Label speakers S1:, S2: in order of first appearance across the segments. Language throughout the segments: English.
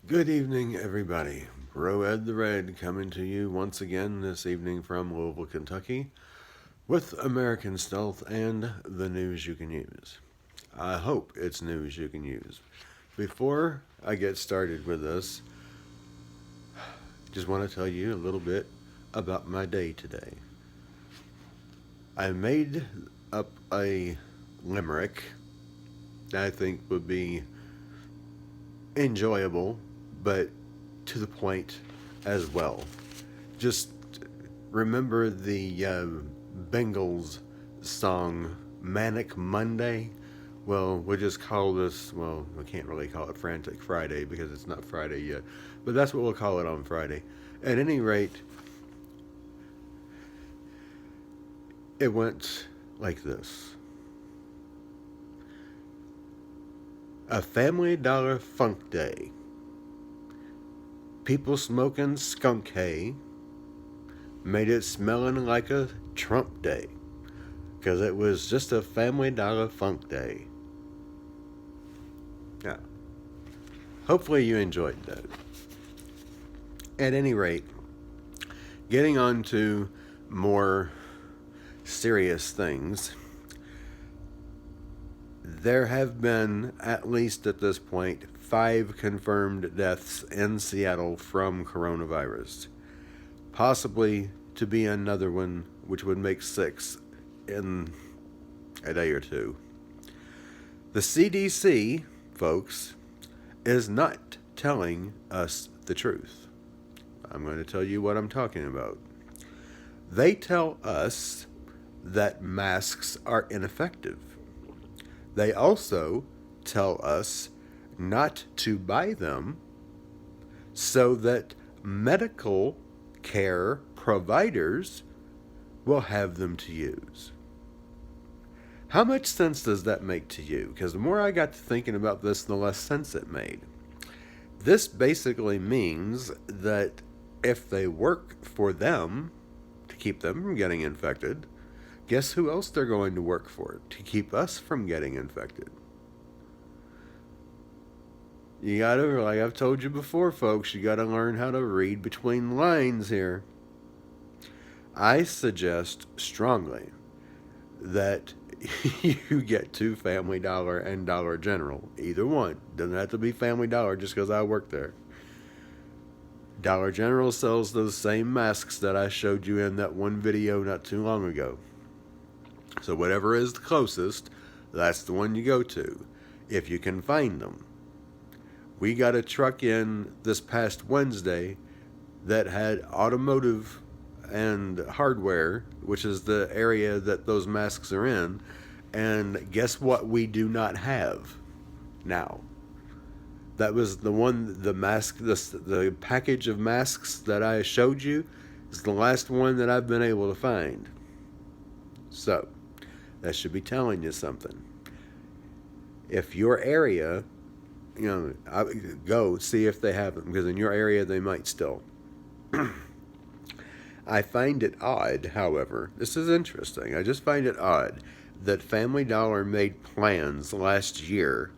S1: Good evening, everybody. Bro Ed the Red coming to you once again this evening from Louisville, Kentucky, with American Stealth and the news you can use. I hope it's news you can use. Before I get started with this, just want to tell you a little bit about my day today. I made up a limerick that I think would be enjoyable, but to the point as well. Just remember the Bengals song Manic Monday? Well, we'll just call this, well, we can't really call it Frantic Friday because it's not Friday yet, but that's what we'll call it on Friday. At any rate, it went like this: a Family Dollar Funk Day. People smoking skunk hay made it smelling like a Trump day, 'cause it was just a Family Dollar Funk Day. Yeah. Hopefully you enjoyed that. At any rate, getting on to more serious things, there have been, at least at this point, 5 confirmed deaths in Seattle from coronavirus. Possibly to be another one, which would make 6 in a day or two. The CDC, folks, is not telling us the truth. I'm going to tell you what I'm talking about. They tell us that masks are ineffective. They also tell us not to buy them so that medical care providers will have them to use. How much sense does that make to you? Because the more I got to thinking about this, the less sense it made. This basically means that if they work for them to keep them from getting infected, guess who else they're going to work for to keep us from getting infected? You gotta, like I've told you before, folks, you gotta learn how to read between lines here. I suggest strongly that you get to Family Dollar and Dollar General. Either one. Doesn't have to be Family Dollar just because I work there. Dollar General sells those same masks that I showed you in that one video not too long ago. So whatever is the closest, that's the one you go to, if you can find them. We got a truck in this past Wednesday that had automotive and hardware, which is the area that those masks are in, and guess what we do not have now? That was the package of masks that I showed you is the last one that I've been able to find. So, that should be telling you something. If your area, go see if they have them, because in your area they might still. I find it odd, however, this is interesting. I just find it odd that Family Dollar made plans last year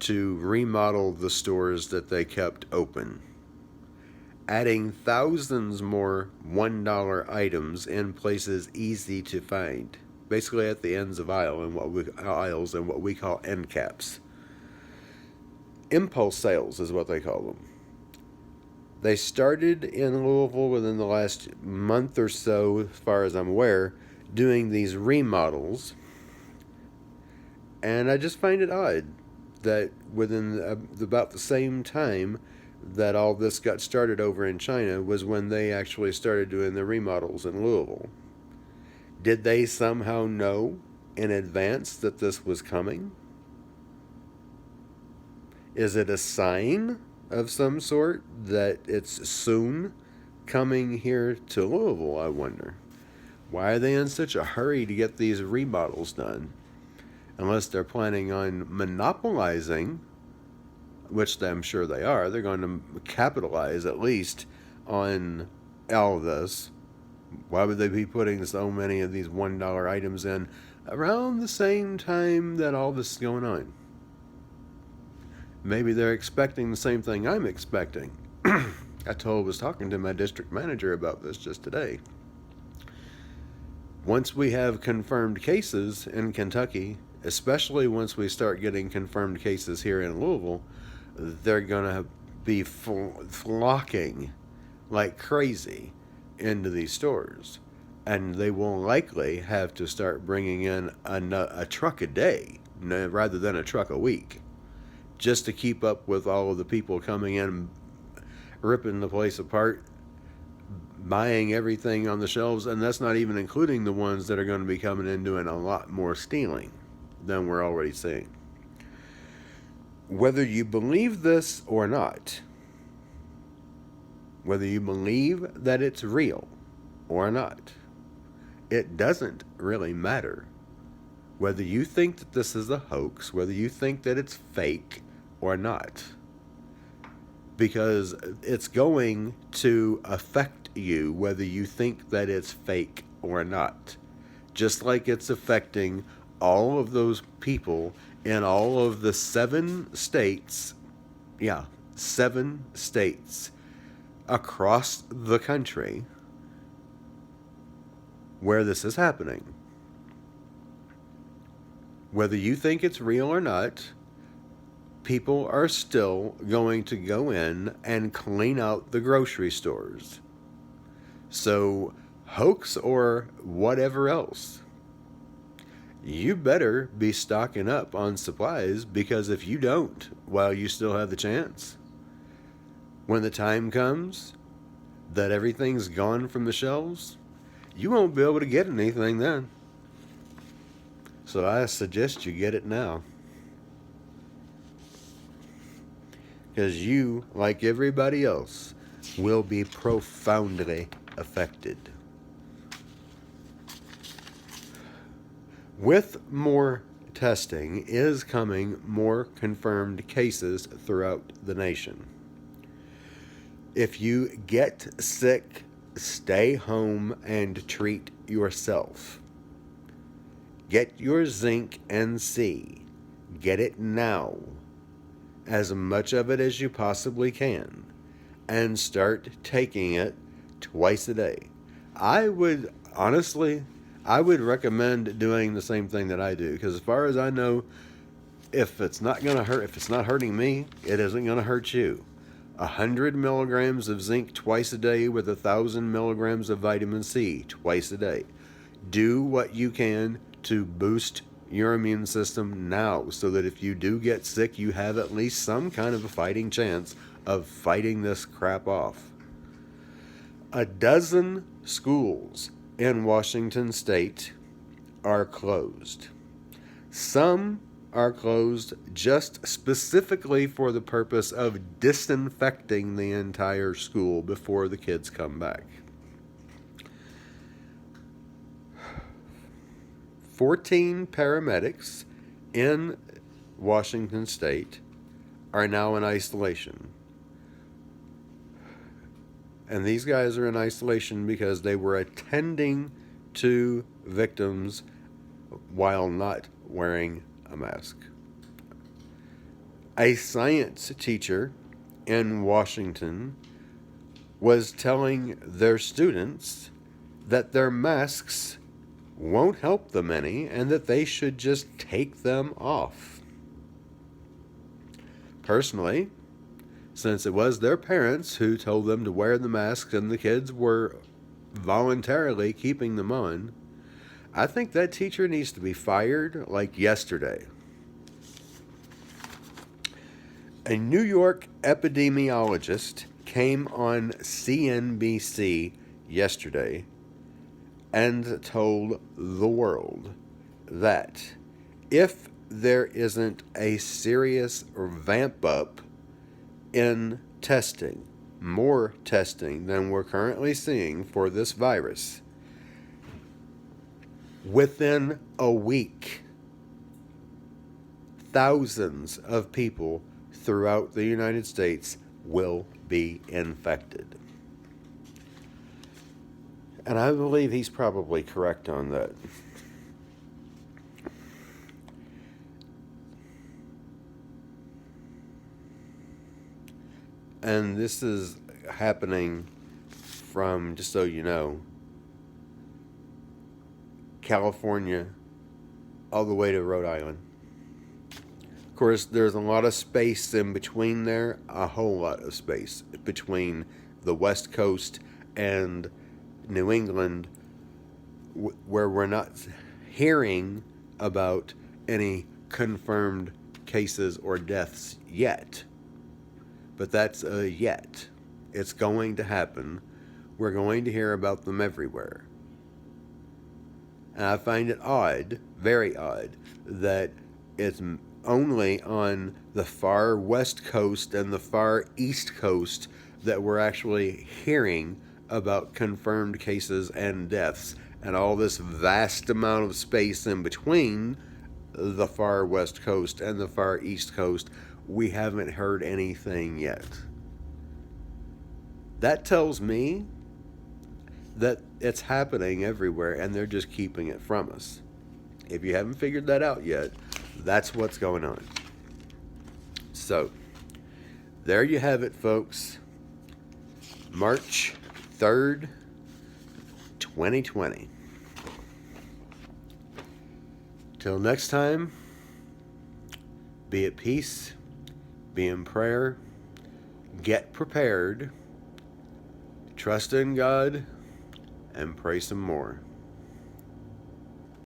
S1: to remodel the stores that they kept open, adding thousands more $1 items in places easy to find, basically at the ends of aisles and what we call end caps. Impulse sales is what they call them. They started in Louisville within the last month or so, as far as I'm aware, doing these remodels. And I just find it odd that within about the same time that all this got started over in China was when they actually started doing the remodels in Louisville. Did they somehow know in advance that this was coming? Is it a sign of some sort that it's soon coming here to Louisville, I wonder? Why are they in such a hurry to get these remodels done? Unless they're planning on monopolizing, which I'm sure they are, they're going to capitalize at least on all of this. Why would they be putting so many of these $1 items in around the same time that all this is going on? Maybe they're expecting the same thing I'm expecting. Was talking to my district manager about this just today. Once we have confirmed cases in Kentucky, especially once we start getting confirmed cases here in Louisville, they're going to be flocking like crazy into these stores. And they will likely have to start bringing in a truck a day rather than a truck a week, just to keep up with all of the people coming in, ripping the place apart, buying everything on the shelves. And that's not even including the ones that are going to be coming in doing a lot more stealing than we're already seeing. Whether you believe this or not, whether you believe that it's real or not, it doesn't really matter. Whether you think that this is a hoax, whether you think that it's fake or not, because it's going to affect you whether you think that it's fake or not. Just like it's affecting all of those people in all of the 7 states, 7 states across the country where this is happening. Whether you think it's real or not, people are still going to go in and clean out the grocery stores. So, hoax or whatever else, you better be stocking up on supplies, because if you don't, while you still have the chance, when the time comes that everything's gone from the shelves, you won't be able to get anything then. So I suggest you get it now. Because you, like everybody else, will be profoundly affected. With more testing is coming more confirmed cases throughout the nation. If you get sick, stay home and treat yourself. Get your zinc and C. Get it now. As much of it as you possibly can. And start taking it twice a day. I would recommend doing the same thing that I do, because as far as I know, if it's not hurting me, it isn't going to hurt you. 100 milligrams of zinc twice a day with 1,000 milligrams of vitamin C twice a day. Do what you can to boost your immune system now, so that if you do get sick, you have at least some kind of a fighting chance of fighting this crap off. 12 schools in Washington State are closed. Some are closed just specifically for the purpose of disinfecting the entire school before the kids come back. 14 paramedics in Washington State are now in isolation. And these guys are in isolation because they were attending to victims while not wearing a mask. A science teacher in Washington was telling their students that their masks won't help them any and that they should just take them off. Personally, since it was their parents who told them to wear the masks and the kids were voluntarily keeping them on, I think that teacher needs to be fired like yesterday. A New York epidemiologist came on CNBC yesterday and told the world that if there isn't a serious vamp up in testing, more testing than we're currently seeing for this virus, within a week, thousands of people throughout the United States will be infected. And I believe he's probably correct on that. And this is happening from, just so you know, California all the way to Rhode Island. Of course, there's a lot of space in between there, a whole lot of space between the West Coast and New England, where we're not hearing about any confirmed cases or deaths yet. But that's a yet. It's going to happen. We're going to hear about them everywhere. And I find it odd, very odd, that it's only on the far west coast and the far east coast that we're actually hearing about confirmed cases and deaths, and all this vast amount of space in between the far west coast and the far east coast, we haven't heard anything yet. That tells me that it's happening everywhere and they're just keeping it from us. If you haven't figured that out yet, that's what's going on. So, there you have it, folks. March 3rd, 2020. Till next time, be at peace, be in prayer, get prepared, trust in God, and pray some more.